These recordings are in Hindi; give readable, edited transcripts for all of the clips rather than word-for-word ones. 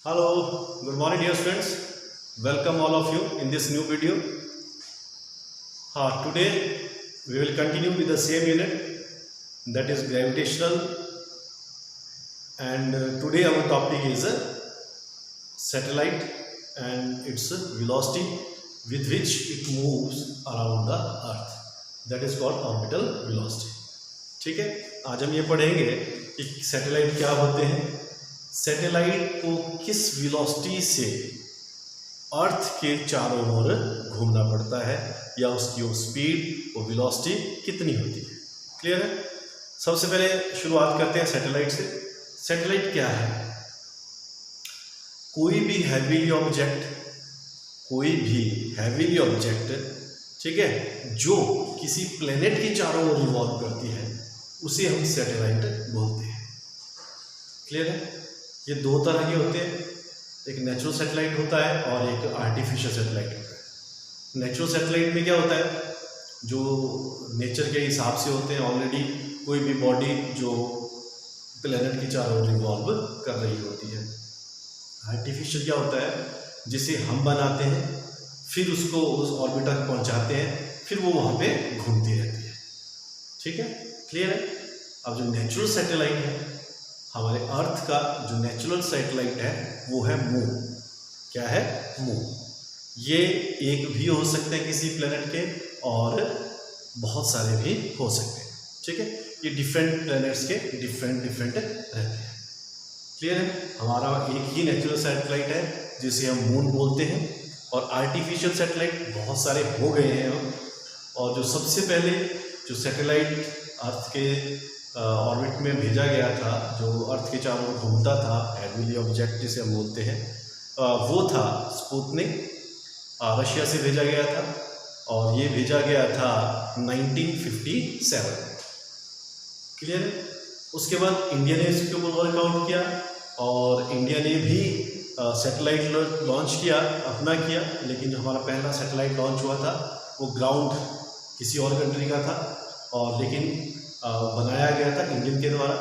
Hello, good morning dear friends. Welcome all of you in this new video. Today we will continue with the same unit, that is gravitational, and today our topic is satellite and its velocity with which it moves around the earth, that is called orbital velocity. ठीक है, आज हम ये पढ़ेंगे कि सैटेलाइट क्या होते हैं, सैटेलाइट को किस वेलोसिटी से अर्थ के चारों ओर घूमना पड़ता है, या उसकी वो स्पीड, वो वेलोसिटी कितनी होती है। क्लियर है। सबसे पहले शुरुआत करते हैं सैटेलाइट से। सैटेलाइट क्या है? कोई भी हैवीली ऑब्जेक्ट, ठीक है, जो किसी प्लेनेट के चारों ओर रिवॉल्व करती है, उसे हम सैटेलाइट बोलते हैं। क्लियर है। ये दो तरह के होते हैं, एक नेचुरल सैटेलाइट होता है और एक आर्टिफिशियल सैटेलाइट होता है। नेचुरल सैटेलाइट में क्या होता है, जो नेचर के हिसाब से होते हैं, ऑलरेडी कोई भी बॉडी जो प्लेनेट के चारों ओर रिवॉल्व कर रही होती है। आर्टिफिशियल क्या होता है, जिसे हम बनाते हैं, फिर उसको उस ऑर्बिट तक पहुंचाते हैं, फिर वो वहाँ पे घूमती रहती है। ठीक है, क्लियर है। अब जो नेचुरल सैटेलाइट है, हमारे अर्थ का जो नेचुरल सैटेलाइट है वो है मून। क्या है? मून। ये एक भी हो सकते हैं किसी प्लेनेट के, और बहुत सारे भी हो सकते हैं। ठीक है, ये डिफरेंट प्लैनेट्स के डिफरेंट रहते हैं। क्लियर है। हमारा एक ही नेचुरल सैटेलाइट है जिसे हम मून बोलते हैं, और आर्टिफिशियल सैटेलाइट बहुत सारे हो गए हैं। और जो सबसे पहले जो सैटेलाइट अर्थ के ऑर्बिट में भेजा गया था, जो अर्थ के चारों ओर घूमता था, हैवीली ऑब्जेक्ट जिसे हम बोलते हैं, वो था स्पुतनिक। रशिया से भेजा गया था, और ये भेजा गया था 1957। क्लियर है। उसके बाद इंडिया ने इसके ऊपर वर्कआउट किया, और इंडिया ने भी सैटेलाइट लॉन्च किया, अपना किया। लेकिन जो हमारा पहला सैटेलाइट लॉन्च हुआ था वो ग्राउंड किसी और कंट्री का था, और लेकिन बनाया गया था इंडियन के द्वारा,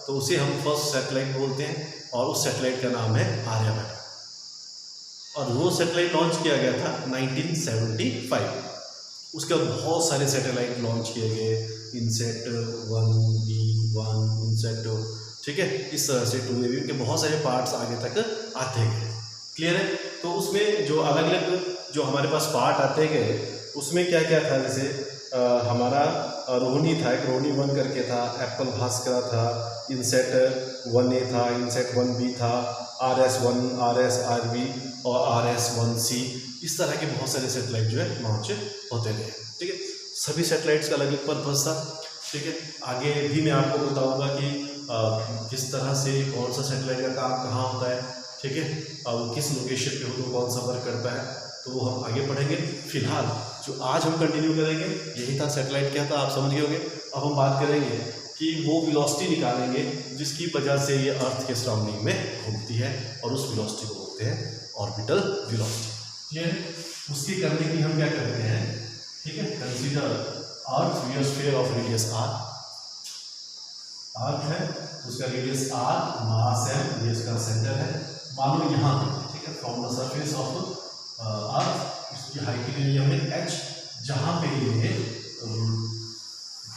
तो उसे हम फर्स्ट सैटेलाइट बोलते हैं, और उस सैटेलाइट का नाम है आर्यभट्ट। और वो सैटेलाइट लॉन्च किया गया था 1975। उसके बाद बहुत सारे सैटेलाइट लॉन्च किए गए, इनसेट 1B1, इनसेट, ठीक है, इस तरह से 2AB के बहुत सारे पार्ट्स आगे तक आते गए। क्लियर है। तो उसमें जो अलग अलग जो हमारे पास पार्ट आते गए, उसमें क्या क्या था, जैसे हमारा रोहिणी था, एक रोहिणी 1 करके था, एप्पल भास्करा था, इनसेट 1A था, इनसेट 1B था, RS1, RS-RB और RS-1C। इस तरह के बहुत सारे सैटेलाइट जो है लॉन्च होते गए। ठीक है, सभी सैटेलाइट्स का अलग अलग पर्पस था। ठीक है, आगे भी मैं आपको बताऊंगा कि किस तरह से कौन सा सैटेलाइट का काम कहाँ होता है। ठीक है, वो किस लोकेशन पे हो तो कौन सा वर्क करता है, तो वो हम आगे पढ़ेंगे। फिलहाल जो आज हम कंटिन्यू करेंगे, यही था सैटेलाइट क्या था, आप समझ गए होंगे। अब हम बात करेंगे कि वो वेलोसिटी निकालेंगे जिसकी वजह से ये अर्थ के सराउंडिंग में घूमती है, और उस वेलोसिटी को बोलते हैं ऑर्बिटल वेलोसिटी। ये उसकी करने की हम क्या करते हैं, ठीक है, consider earth be a sphere of radius r। Earth है, उसका रेडियस r, मास m, ये इसका सेंटर है। मान लो यहाँ पे, ठीक है, फ्रॉम द सरफेस ऑफ अर्थ, इसकी हाइट के लिए हमने h, जहाँ पे ये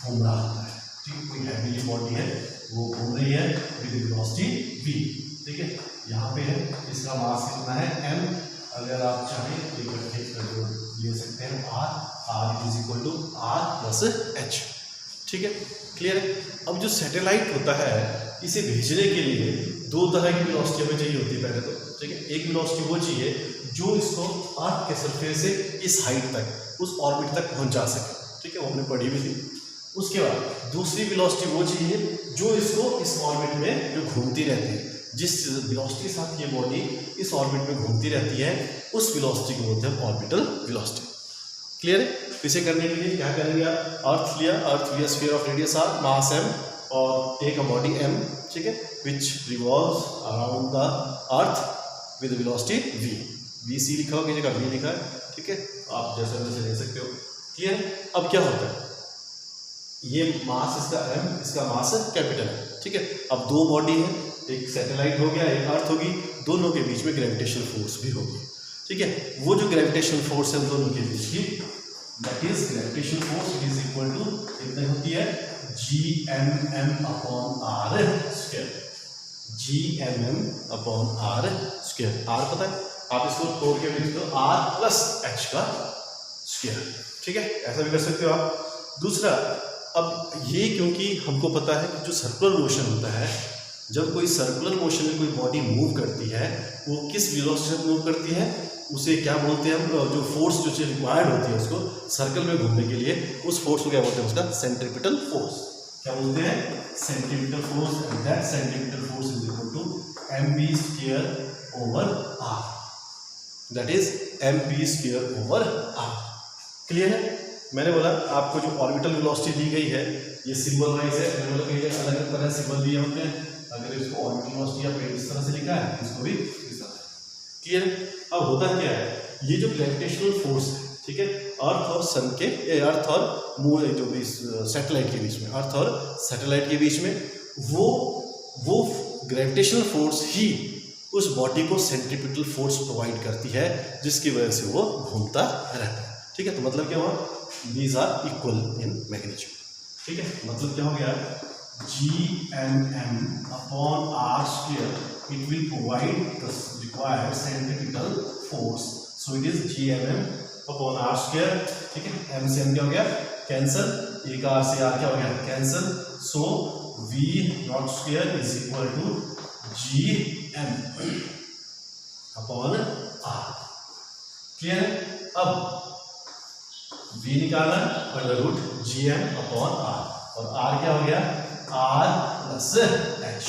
घूम रहा होता है। ठीक, कोई हैवी बॉडी है, वो घूम रही है विद वेलोसिटी v। ठीक है, यहाँ पे है, इसका मास कितना है m। अगर आप चाहें तो इकट्ठे ले सकते हैं r is equal to r plus h। ठीक है, क्लियर है। अब जो सैटेलाइट होता है, इसे भेजने के लिए दो तरह की वेलोसिटी हमें चाहिए होती है पहले तो। ठीक है, एक वेलोसिटी वो चाहिए जो इसको अर्थ के सरफेस से इस हाइट तक, उस ऑर्बिट तक पहुंचा सके। ठीक है, वो हमने पढ़ी भी थी। उसके बाद दूसरी वेलोसिटी वो चाहिए जो इसको इस ऑर्बिट में जो घूमती रहती है, जिस वेलोसिटी के साथ ये बॉडी इस ऑर्बिट में घूमती रहती है, उस वेलोसिटी को बोलते हैं ऑर्बिटल वेलोसिटी। क्लियर है। इसे करने के लिए क्या करेंगे आप, अर्थ लिया, earth be a sphere of radius r, mass m, और टेक अ बॉडी m, ठीक है, which revolves around the earth with velocity v। VC लिखा हो, किसी जगह v लिखा है। ठीक है, आप जैसे वैसे ले सकते हो। क्लियर। अब क्या होता है, ये मास इसका m, इसका मास कैपिटल है। ठीक है, अब दो बॉडी है, एक सैटेलाइट हो गया, एक अर्थ होगी, दोनों के बीच में ग्रेविटेशनल फोर्स भी होगी। ठीक है, वो जो ग्रेविटेशनल फोर्स है दोनों के बीच की, that is gravitational force, it is equal to कितने होती है, Gmm upon R square. Gmm/r²। r पता है, आप इसको तोड़ के लिख दो r प्लस h का स्क्वायर। ठीक है, ऐसा भी कर सकते हो आप। दूसरा, अब ये क्योंकि हमको पता है कि जो सर्कुलर मोशन होता है, जब कोई सर्कुलर मोशन में कोई बॉडी मूव करती है, वो किस वेलोसिटी से मूव करती है, उसे क्या बोलते हैं हम, जो फोर्स जो रिक्वायर्ड होती है उसको सर्कल में घूमने के लिए, उस फोर्स को क्या बोलते हैं, उसका सेंट्रीपिटल फोर्स। क्या बोलते हैं, centripetal force. And that centripetal force is equal to mv²/r। That is mv²/r। Clear है? मैंने बोला आपको जो ऑर्बिटल वेलोसिटी दी गई है, ये सिंबल वाइज है, मैंने बोला कई जगह अलग अलग तरह सिंबल दिए होते हैं। अगर इसको ऑर्बिटल वेलोसिटी या इस तरह से लिखा है, इसको भी इस तरह। क्लियर? अब होता क्या है, ये जो ग्रेविटेशनल फोर्स है, ठीक है, अर्थ और सन के, अर्थ और मून, जो भी सैटेलाइट के बीच में, अर्थ और सैटेलाइट के बीच में, वो ग्रेविटेशनल फोर्स ही उस बॉडी को सेंट्रीपिटल फोर्स प्रोवाइड करती है, जिसकी वजह से वो घूमता रहता है। ठीक है, तो मतलब क्या हुआ, these are equal in magnitude. ठीक है, मतलब क्या हो गया, Gmm upon r², it will provide the required centripetal force, so it is Gmm upon r²। ठीक है, m से m क्या हो गया, कैंसल, एक r से r क्या हो गया, cancel, so v0² is equal to Gm upon r। Clear है? अब v निकाला, √Gm अपॉन r, और r क्या हो गया, r plus h।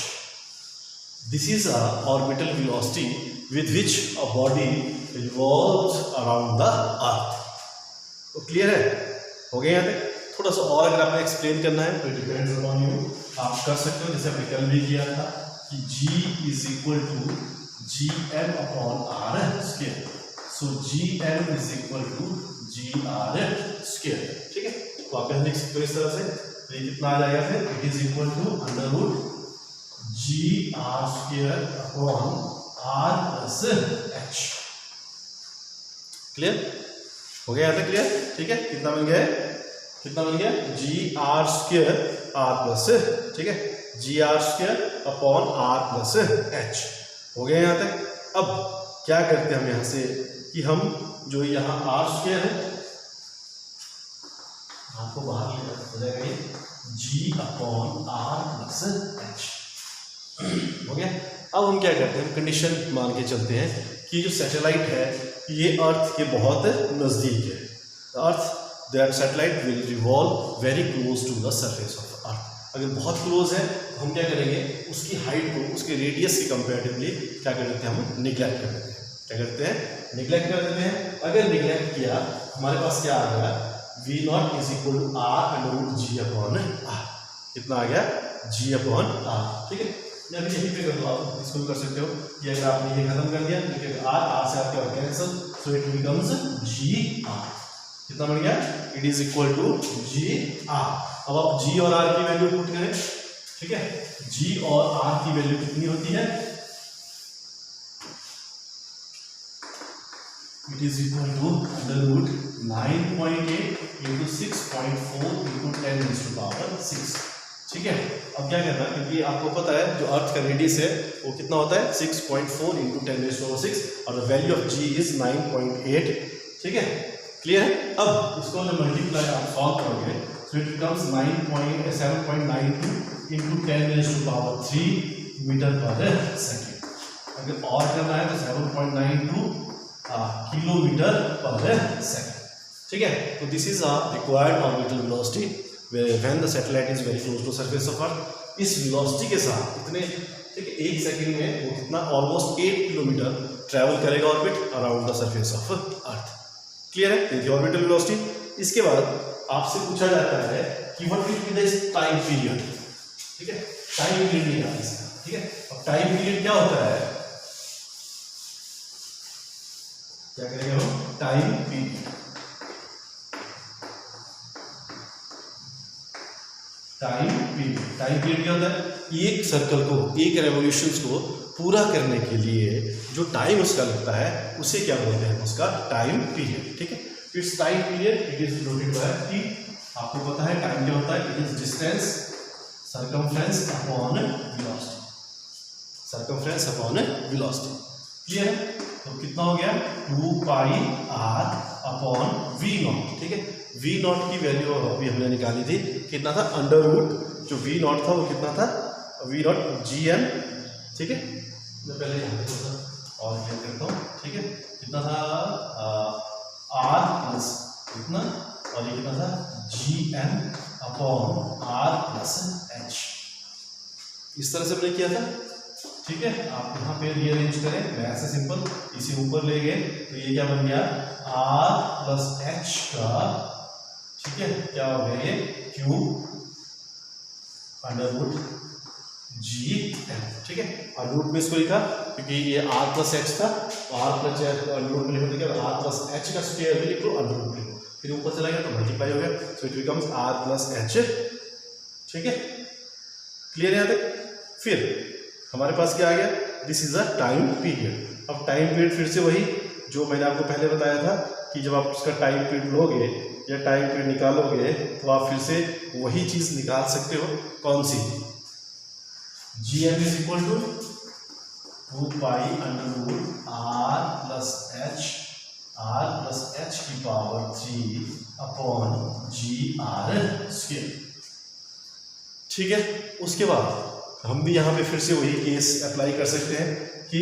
This is a orbital velocity with which a body revolves around the earth. तो क्लियर है, हो गया यहाँ तक? थोड़ा सा और अगर आपने एक्सप्लेन करना है तो डिपेंड्स अपॉन यू, आप कर सकते हो, जैसे हमने कल भी किया था कि G is equal to Gm upon r²। So Gm is equal to gr²। ठीक है, तो आप लिख सकते हो इस तरह से, ये कितना आ जाएगा फिर, it is equal to √gr² upon r plus h। Clear हो गया यहाँ तक? क्लियर? ठीक है, कितना मिल गया है, कितना मिल गया, gr² r प्लस, ठीक है, gr² upon r plus h। हो गया यहाँ तक? अब क्या करते हैं हम यहाँ से, कि हम जो यहाँ r² है, आपको बाहर हो जाएगा ये g upon r plus h। हो गया? अब हम क्या करते हैं, कंडीशन मान के चलते हैं कि जो सैटेलाइट है ये अर्थ के बहुत नज़दीक है। Earth, that satellite will revolve very close to the surface of earth. अगर बहुत क्लोज है तो हम क्या करेंगे, उसकी हाइट को उसके रेडियस के कंपेरेटिवली क्या कर देते हैं, हम निगलेक्ट कर देते हैं। क्या करते हैं, निगलेक्ट कर देते हैं। अगर निगलेक्ट किया, हमारे पास क्या आ गया, v0 is equal to r√g upon r। कितना आ गया, g अपॉन r। ठीक है, या फिर यहीं पे कर दो, आप इसको भी कर सकते हो, ये अगर आपने ये खत्म कर दिया, तो r से आपका cancel, so it becomes gr। कितना बन गया, it is equal to gr। अब आप g और r की वैल्यू पुट करें। ठीक है, g और r की वैल्यू कितनी होती है, it is equal to √9.8 into 6.4 into 10⁻⁶। ठीक है, अब क्या करना है, क्योंकि आपको पता है जो अर्थ का रेडियस है वो कितना होता है, 6.4 इंटू 10⁻⁶, और वैल्यू ऑफ g इज 9.8। ठीक है, क्लियर है? अब इसको जब मल्टीप्लाई आप सॉल्व करोगे, so it becomes 7.92 into 10⁻³ meter पर सेकेंड। अगर और करना है तो 7.92 किलोमीटर पर सेकेंड। ठीक है, तो this is a required orbital velocity when the satellite is very close to surface of earth. इस वेलोसिटी के साथ इतने, ठीक है, एक सेकंड में वो कितना, ऑलमोस्ट 8 किलोमीटर ट्रैवल करेगा orbit around the surface of earth. Clear है? ये थी ऑर्बिटल वेलोसिटी। इसके बाद आपसे पूछा जाता है कि what will be the time period. ठीक है, टाइम पीरियड नहीं आता इसका। ठीक है, अब टाइम पीरियड क्या होता है, क्या करेंगे हम, टाइम पीरियड। टाइम पीरियड क्या होता है, एक सर्कल को, एक रेवोल्यूशंस को पूरा करने के लिए जो टाइम उसका लगता है उसे क्या बोलते हैं, उसका टाइम पीरियड। ठीक है, it's time period, it is denoted by T. आपको पता है टाइम क्या होता है, it is distance circumference upon velocity, circumference upon velocity. Clear है? तो कितना हो गया, 2 पाई आर अपॉन वी नॉट। ठीक है, वी नॉट की वैल्यू अभी हमने निकाली थी, कितना था, अंडर रूट जो वी नॉट था वो कितना था, वी नॉट जी एन। ठीक है, मैं पहले यहाँ पे थोड़ा सा और क्लियर करता हूँ। ठीक है, कितना था, आर प्लस कितना, और ये कितना था, G N upon R plus H. इस तरह से हमने किया था। ठीक है, आप यहाँ पे रीअरेंज करें, मैथ से सिंपल, इसे ऊपर ले गए तो ये क्या बन गया, आर प्लस एच का, ठीक है, क्या हो गया, ये cube under root G N. ठीक है, और रूट में इसको लिखा क्योंकि ये आर प्लस एच था, आर प्लस अंडर रूट में लिखो, आर प्लस एच का स्क्वायर भी लिखो, अंडर रूट लिखो, फिर ऊपर चला गया तो मल्टीप्लाई हो गया, so it becomes R plus H. ठीक है, क्लियर है यहाँ तक? फिर हमारे पास क्या आ गया, this is a time period. अब टाइम पीरियड फिर से वही जो मैंने आपको पहले बताया था कि जब आप उसका टाइम पीरियड लोगे या टाइम पीरियड निकालोगे तो आप फिर से वही चीज निकाल सकते हो। कौन सी, G M is equal to 2 pi under root R plus H की power 3 upon G R square. ठीक है, उसके बाद हम भी यहाँ पे फिर से वही केस अप्लाई कर सकते हैं कि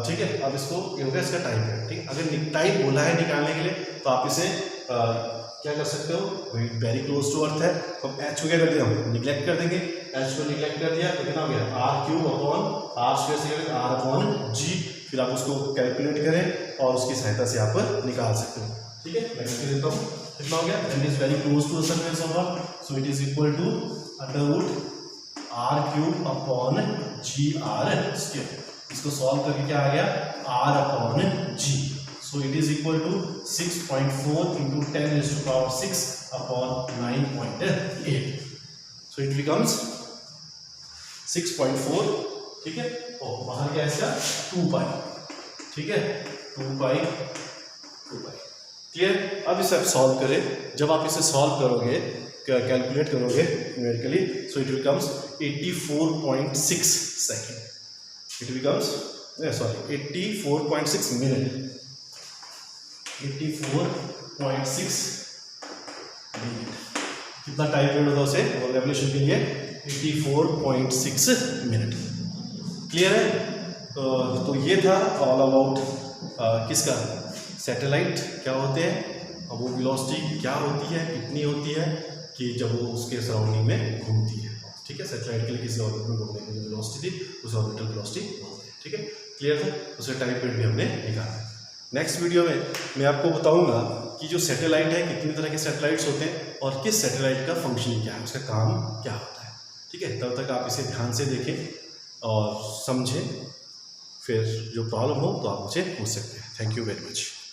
ठीक है, अब इसको ये हो गया इसका टाइम है। ठीक है, अगर टाइम बोला है निकालने के लिए तो आप इसे क्या कर सकते हो, वेरी क्लोज टू अर्थ है तो हम एच को क्या कर दिया, हम निगलेक्ट कर देंगे, एच को निगलेक्ट कर दिया तो कितना हो गया, R cube upon R square से आर अपॉन जी। फिर आप उसको कैलकुलेट करें और उसकी सहायता से आप निकाल सकते हो। ठीक है, मैं करके देता हूँ, कितना हो गया, and is very close to the circumference of earth, so it is equal to under root R cube upon G R square. इसको सॉल्व करके क्या आ गया, R upon G, so it is equal to 6.4 into 10⁻⁶ upon 9.8, so it becomes 6.4। ठीक है, और बाहर क्या है इसका 2 पाई। ठीक है, 2 पाई। क्लियर? अब इसे आप सॉल्व करें, जब आप इसे सॉल्व करोगे, कैलकुलेट करोगे numerically, so it becomes 84.6 second, it becomes 84.6 minute, 84.6 minute. कितना टाइम पीरियड होता है उसे रेवोल्यूशन के लिए, 84.6 मिनट। क्लियर है? तो ये था ऑल अबाउट किसका, सैटेलाइट क्या होते हैं, अब वो वेलोसिटी क्या होती है, कितनी होती है कि जब वो उसके सराउंडिंग में घूमती है। ठीक है, सैटेलाइट के लिए किसी ऑर्बिट में घूमने की जो वेलोसिटी थी उसे ऑर्बिटल वेलोसिटी बोलते हैं। ठीक है, क्लियर था? उसे टाइम पीरियड भी हमने निकाला। नेक्स्ट वीडियो में मैं आपको बताऊंगा कि जो सैटेलाइट है कितनी तरह के सैटेलाइट्स होते हैं और किस सैटेलाइट का फंक्शन क्या है, उसका काम क्या होता है। ठीक है, तब तक आप इसे ध्यान से देखें और समझें, फिर जो प्रॉब्लम हो तो आप मुझे पूछ सकते हैं। Thank you very much.